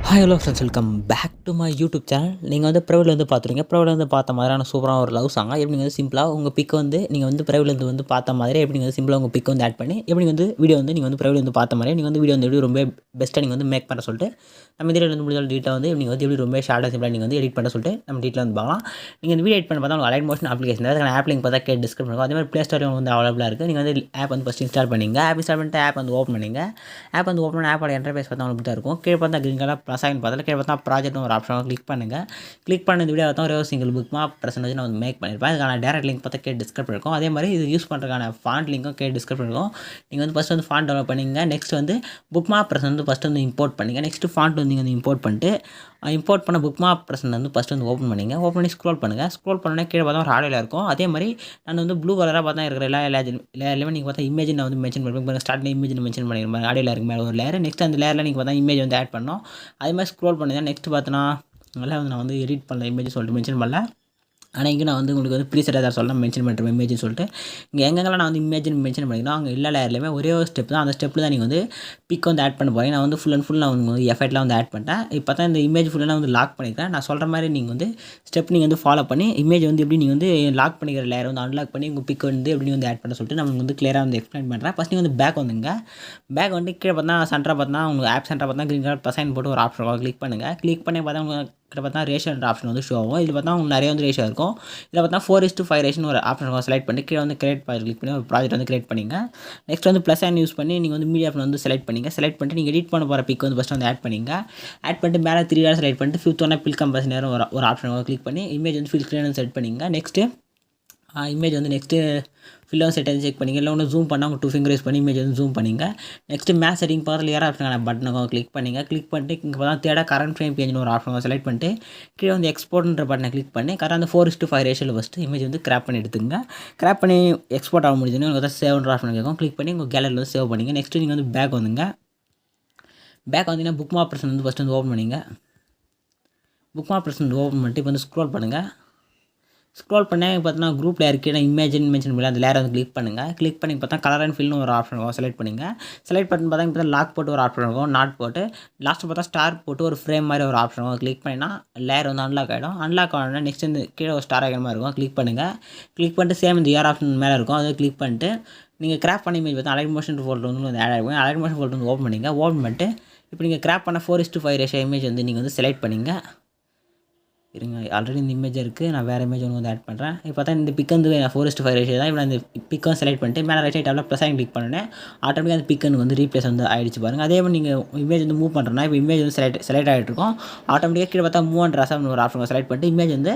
Hi hello friends, welcome back to my YouTube channel. நீங்கள் வந்து ப்ரைவேட்லேருந்து பார்த்துருங்க. ப்ரைவேட்லேருந்து பார்த்த மாதிரியான சூப்பரான ஒரு லவ் சாங்காக எப்படி வந்து சிம்பிளாக உங்கள் பிக் வந்து நீங்கள் வந்து ப்ரைவேட்லேருந்து வந்து பார்த்த மாதிரி எப்படி வந்து சிம்பிளாக உங்கள் பிக் வந்து ஆட் பண்ணி எப்படி வந்து வீடியோ வந்து நீங்கள் வந்து ப்ரைவேட்லேருந்து பார்த்த மாதிரி நீங்கள் வந்து வீடியோ வந்து எப்படி ரொம்ப பெஸ்ட்டாக நீங்கள் வந்து மேக் பண்ண சொல்லிட்டு நம்ம இதில் வந்து முடிஞ்ச டீட்டாக வந்து நீங்கள் வந்து எப்படி ரொம்ப ஷார்ட்டாக சிம்பிளாக நீங்கள் வந்து எடிட் பண்ண சொல்லிட்டு நம்ம டீட்டில் வந்து பார்க்கலாம். நீங்கள் இந்த வீடியோ எடிட் பண்ண பார்த்தா உங்களுக்கு அலைட் மோஷன் அப்ளிகேஷன் அதுக்கான ஆப் லிங்க் பார்த்தா டிஸ்கிரிப்ஷன் இருக்கும். அதே மாதிரி ப்ளே ஸ்டோரில் வந்து அவைலபிளாக இருக்குது. நீங்கள் வந்து ஆப் வந்து ஃபஸ்ட் இன்ஸ்டால் பண்ணிங்க. ஆப் இன்ஸ்டால் பண்ணிட்டு ஆப் வந்து ஓப்பன் பண்ணிங்க. ஆப் வந்து ஓப்பன் பண்ணி ஆப்போட இன்டர்ஃபேஸ் பார்த்தா உங்களுக்கு தான் இருக்கும். கீழே பார்த்தா கிரீன் கலர் ப்ளஸ் ஆகின்னு பார்த்தா கீழே பார்த்தா ப்ராஜெக்ட்னு ஒரு ஆப்ஷன் கிளிக் பண்ணுங்கள். கிளிக் பண்ண இந்த வீடியோ பார்த்தா ஒரே ஒரு சிங்கிள் புக் மாப் ப்ரெசென்ட் வச்சு நான் வந்து மேக் பண்ணியிருப்பேன். அதுக்கான டேரக்ட் லிங்க் பார்த்தா டிஸ்கிரிப்ஷன் இருக்கும். அதே மாதிரி இது யூஸ் பண்ணுறதுக்கான ஃபாண்ட் லிங்க்கும் டிஸ்கிரிப்ஷன் இருக்கும். நீங்கள் வந்து ஃபஸ்ட் வந்து ஃபாண்ட் டவுன்லோட் பண்ணிங்க. நெக்ஸ்ட் வந்து புக் மாப் ப்ரெசென்ட் வந்து ஃபஸ்ட் வந்து இம்போர்ட் பண்ணிங்க. நெக்ஸ்ட் ஃபாண்ட் வந்து நீங்கள் வந்து இம்போர்ட் பண்ணிட்டு இம்போர்ட் பண்ண புக் மாப் ப்ரெசென்ட் வந்து ஃபஸ்ட் வந்து ஓப்பன் பண்ணிங்க. ஓப்பன் பண்ணி ஸ்க்ரோல் பண்ணுங்கள். ஸ்க்ரோல் பண்ணோன்னே கீழே பார்த்தா ஒரு ஆடியோவில் இருக்கும். அதே மாதிரி நான் வந்து ப்ளூ கலராக பார்த்தா இருக்கிற எல்லாமே நீங்கள் பார்த்தா இமேஜ் நான் வந்து மென்ஷன் பண்ணுவேன். ஸ்டார்டிங் இமேஜ் மென்ஷன் பண்ணிருப்பேன். ஆடியோவில் இருக்கு மேலே ஒரு லேயர். நெக்ஸ்ட் அந்த லேயரில் நீங்கள் பார்த்தா இமேஜ் வந்து ஆட் பண்ணணும். அதே மாதிரி ஸ்க்ரோல் பண்ணுங்க. நெக்ஸ்ட் பார்த்தோன்னா அதெல்லாம் வந்து நான் வந்து எடிட் பண்ணல இமேஜ் சொல்லிட்டு மென்ஷன் பண்ணல. ஆனால் இங்கே நான் வந்து உங்களுக்கு வந்து ப்ரீசெட் ஏதாவது சொல்லலாம் மென்ஷன் பண்ணுறேன் இமேஜ்னு சொல்லிட்டு. இங்கே எங்கெங்கெல்லாம் நான் வந்து இமேஜ்னு மென்ஷன் பண்ணிக்கணும் அங்கே எல்லா லேயர்லையுமே ஒரே ஒரு ஸ்டெப் தான். அந்த ஸ்டெப்பில் தான் நீங்கள் வந்து பிக் வந்து ஆட் பண்ண போகிறீங்க. நான் வந்து ஃபுல் அண்ட் ஃபுல் நான் வந்து எஃபெக்ட்லாம் வந்து ஆட் பண்ணிட்டேன். இப்போ தான் இந்த இமேஜ் ஃபுல்லாக வந்து லாக் பண்ணிக்கிறேன். நான் சொல்கிற மாதிரி நீங்கள் வந்து ஸ்டெப் நீங்கள் வந்து ஃபாலோ பண்ணி இமேஜ் வந்து எப்படி நீங்கள் வந்து லாக் பண்ணிக்கிற லேயர் வந்து அன்லாக் பண்ணி உங்கள் பிக் வந்து எப்படி வந்து ஆட் பண்ண சொல்லிட்டு நம்ம வந்து கிளியராக வந்து எக்ஸ்பிளைன் பண்ணுறேன். ஃபஸ்ட் நீங்கள் வந்து பேக் வந்துங்க. பேக் வந்து கீழே பார்த்தா சென்டராக பார்த்தா உங்களுக்கு ஆப் சென்டராக பார்த்தா க்ரீன் கலர் ப்ளஸ் சைன் போட்டு ஒரு ஆப்ஷன் கிளிக் பண்ணுங்கள். கிளிக் பண்ணி பார்த்தா உங்களுக்கு கிட்ட பார்த்தா ரேஷியோன்ற ஆப்ஷன் வந்து ஷோ ஆகும். இதில் பார்த்தா உங்களுக்கு நிறைய வந்து ரேஷியோ இருக்கும். இதில் பார்த்தா 4:5 ரேஷன் ஒரு ஆப்ஷன் செலக்ட் பண்ணி கீழே வந்து கிரியேட் கிளிக் பண்ணி ஒரு ப்ராஜெக்ட் வந்து கிரியேட் பண்ணிங்க. நெக்ஸ்ட் வந்து ப்ளஸ் அண்ட் யூஸ் பண்ணி நீங்கள் வந்து மீடியா ஆப்ஷன் வந்து செலக்ட் பண்ணிங்க. செலக்ட் பண்ணிட்டு நீங்கள் எடிட் பண்ண போகிற பிக் வந்து ஃபஸ்ட் வந்து ஆட் பண்ணிங்க. ஆட் பண்ணிட்டு மேலே 3 டாட் செலக்ட் பண்ணிட்டு 5th ஒன்று பில் கம்பஸ் நேரம் ஒரு ஆப்ஷன் கிளிக் பண்ணி இமேஜ் வந்து ஃபில் ஸ்க்ரீன் செட் பண்ணிங்க. நெக்ஸ்ட்டு இமேஜ் வந்து நெக்ஸ்ட்டு ஃபில்லும் செட் செக் பண்ணிங்க. இல்லை ஒன்று ஜூம் பண்ணால் உங்கள் 2 ஃபிங்கர் யூஸ் பண்ணி இமேஜ் வந்து ஜூம் பண்ணிங்க. நெக்ஸ்ட்டு மேட்ச் செட்டிங் பக்கத்தில் ஏற ஆப்ஷன் பட்டனுக்கும் கிளிக் பண்ணிங்க. கிளிக் பண்ணிட்டு இங்கே பார்த்தா தேட கரண்ட் ஃப்ரேம் பேஜ்னு ஒரு ஆப்ஷன் செலக்ட் பண்ணிட்டு கீழே வந்து எக்ஸ்போர்ட்ன்ற பட்டனை கிளிக் பண்ணி கரெக்டாக அந்த 4:5 ரேஷியோவில் ஃபஸ்ட்டு இமேஜ் வந்து கிராப் பண்ணி எடுத்துங்க. கிராப் பண்ணி எக்ஸ்போர்ட் ஆக முடிஞ்சுன்னு உங்களுக்கு வந்து சேவ்ன்ற ஆப்ஷன் கேட்கும். கிளிக் பண்ணி உங்கள் கேலரியில் வந்து சேவ் பண்ணிங்க. நெக்ஸ்ட்டு நீங்கள் வந்து பேக் வந்துங்க. பேக் வந்தீங்கன்னா புக் மாப் ப்ரெசென்ட் வந்து ஃபஸ்ட்டு வந்து ஓப்பன் பண்ணிங்க. புக் மாப் ப்ரெசென்ட் ஓப்பன் பண்ணிட்டு இப்போ வந்து ஸ்க்ரோல் பண்ணுங்கள். ஸ்க்ரோல் பண்ணி பார்த்தீங்கன்னா குரூப்பில் இருக்கேன் இமேஜின் மென்ஷன் பண்ணி அந்த லேயரை வந்து கிளிக் பண்ணுங்கள். கிளிக் பண்ணி பார்த்தா கலர் அண்ட் ஃபில்னு ஒரு ஆப்ஷன் இருக்கும். செலக்ட் பண்ணிங்க. செலக்ட் பண்ணி பார்த்தா இப்போ லாக் போட்டு ஒரு ஆப்ஷன் இருக்கும். நாட் போட்டு லாஸ்ட்டு பார்த்தா ஸ்டார் போட்டு ஒரு ஃப்ரேம் மாதிரி ஒரு ஆப்ஷன் இருக்கும். கிளிக் பண்ணினா லேயர் வந்து அன்லாக் ஆகிடும். அன்லாக் ஆகணும்னா நெக்ஸ்ட் இந்த கீழே ஒரு ஸ்டார் ஆகிற மாதிரி இருக்கும். கிளிக் பண்ணுங்கள். கிளிக் பண்ணிட்டு சேம் இந்த ஏர் ஆப்ஷன் மேலே இருக்கும். அதை கிளிக் பண்ணிட்டு நீங்கள் கிராப் பண்ண இமேஜ் பார்த்தா அலைட் மோஷன் ஃபோல்டர் வந்து ஆட் ஆகும். அலைட் மோஷன் ஃபோல்டர் வந்து ஓப்பன் பண்ணிங்க. ஓப்பன் பண்ணிட்டு இப்போ நீங்கள் கிராப் பண்ண 4:5 ரேஷியோ இமேஜ் வந்து நீங்கள் வந்து செலக்ட் பண்ணிங்க. இருங்க, ஆல்ரெடி இந்த இமேஜ் இருக்குது. நான் வேறு இமேஜ் ஒன்று வந்து ஆட் பண்ணுறேன். இப்போ பார்த்தா இந்த பிக் வந்து 4:5 ரேஷியோ தான். இப்போ நான் இந்த பிக்கை செலக்ட் பண்ணிட்டு மேலே ரைட் சைட் ப்ளஸ் ஆகி கிளிக் பண்ணேன். ஆட்டோமேட்டிக்காக அந்த பிக்கன் வந்து ரீப்ளேஸ் வந்து ஆகிடுச்சு பாருங்கள். அதே மாதிரி நீங்கள் இமேஜ் வந்து மூவ் பண்ணுறேன்னா இப்போ இமேஜ் வந்து செலக்ட் ஆகிட்டு இருக்கும். ஆட்டோமேட்டிக்காக கீழே பார்த்தா மூவ் அண்ட் ரசம்னு ஒரு ஆப்ஷன் செலக்ட் பண்ணிட்டு இமேஜ் வந்து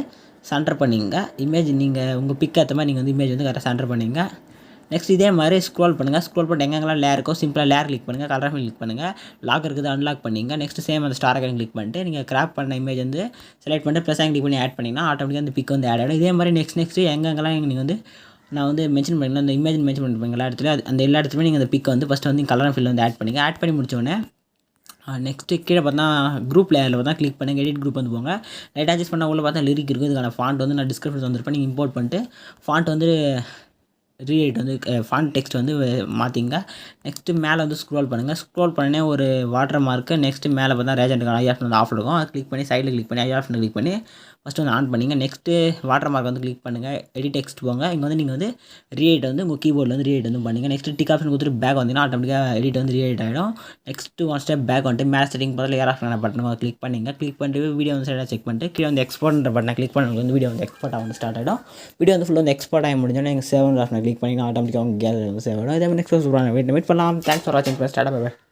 சென்டர் பண்ணிங்க. இமேஜ் நீங்கள் உங்கள் பிக் ஏற்ற மாதிரி நீங்கள் வந்து இமேஜ் வந்து கரெக்டாக சென்டர் பண்ணிங்க. நெக்ஸ்ட் இதே மாதிரி ஸ்க்ரோல் பண்ணுங்கள். ஸ்க்ரோல் பண்ணிட்டு எங்கெங்கெல்லாம் லேர் இருக்கோ சிம்பிளாக லேர் கிளிக் பண்ணுங்கள். கலர் கிளிக் பண்ணுங்கள். லாக் இருக்குது அன்லாக் பண்ணிங்க. நெக்ஸ்ட் சேம் அந்த ஸ்டார் ஐக்கன் கிளிக் பண்ணிட்டு நீங்கள் கிராப் பண்ண இமேஜ் வந்து செலக்ட் பண்ணிட்டு ப்ளஸ் கிளிக் பண்ணி ஆட் பண்ணிங்கன்னா ஆட்டோமேட்டிக்காக அந்த பிக் வந்து ஆட் ஆகிடும். இதே மாதிரி நெக்ஸ்ட்டு எங்கெங்கெல்லாம் நீங்கள் வந்து நான் வந்து மென்ஷன் பண்ணிக்கலாம் அந்த இமேஜ் மென்ஷன் பண்ணிருப்பேன் எல்லா இடத்துல அந்த எல்லா இடத்துலையுமே நீங்கள் அந்த பிக் வந்து ஃபஸ்ட்டு வந்து கலர் அண்ட் ஃபில் வந்து ஆட் பண்ணிங்க. ஆட் பண்ணி முடிச்சோடனே நெக்ஸ்ட்டு கீழே பார்த்தா குரூப் லேயரில் பார்த்தா கிளிக் பண்ணுங்கள். எடிட் குரூப் வந்து போங்க. லைட் அட்ஜஸ்ட் பண்ணால் உள்ள பார்த்தா லிரிக் இருக்குது. இதுக்கான ஃபாண்ட் வந்து நான் டிஸ்கிரிப்ஷன் வந்துருப்பேன். நீங்கள் இம்போர்ட் பண்ணிட்டு ஃபாண்ட் வந்து ரீஎடிட் வந்து ஃபாண்ட் டெக்ஸ்ட் வந்து மாற்றிங்க. நெக்ஸ்ட்டு மேலே வந்து ஸ்க்ரோல் பண்ணுங்கள். ஸ்க்ரோல் பண்ணே ஒரு வாட்டர் மார்க்கு நெக்ஸ்ட்டு மேலே பார்த்தா ரேஜென்ட்டுக்கான ஐ ஆப்ஷன் வந்து ஆஃப் இருக்கும். அதை கிளிக் பண்ணி சைடில் கிளிக் பண்ணி ஐ ஆப்ஷன் கிளிக் பண்ணி ஃபஸ்ட்டு வந்து ஆன் பண்ணிங்க. நெக்ஸ்ட்டு வாட்டர் மார்க் வந்து கிளிக் பண்ணுங்கள். எடிட் டெக்ஸ்ட் போங்க. இங்கே வந்து நீங்கள் வந்து ரீஎடிட் வந்து உங்கள் கீபோர்டில் வந்து ரீஎடிட் வந்து பண்ணிங்க. நெக்ஸ்ட்டு டிக் ஆப்ஷன் கொடுத்துட்டு பேக் வந்தீங்கன்னா ஆட்டோமேட்டிக்காக எடிட் வந்து ரீஎடிட் ஆகிடும். நெக்ஸ்ட்டு ஒன் ஸ்டெப் பேக் வந்துட்டு மேலே செட்டிங் பார்த்து ஏர் ஆப்ஷன் பட்டன் கிளிக் பண்ணிங்க. கிளிக் பண்ணிட்டு வீடியோ வந்து சைடாக செக் பண்ணிட்டு கீழே வந்து எக்ஸ்போர்ட்ன்ற பட்டனை கிளிக் பண்ணி வந்து வீடியோ வந்து எக்ஸ்போர்ட் ஆக வந்து ஸ்டார்ட் ஆகிடும். வீடியோ வந்து ஃபுல்லாக வந்து எக்ஸ்போர்ட் ஆகி முடிஞ்சோன்னா எங்கள் சேவ் ஆப்ஷனை கிளிக் பண்ணி ஆட்டோமேட்டிக்காக உங்கள் கேலரி வந்து சேவ் ஆகிடும். இதே மாதிரி நெக்ஸ்ட் சூப்பரான வெயிட் பண்ணலாம். தேங்க்ஸ் ஃபார் வாட்சிங். ஸ்டார்ட் ஆக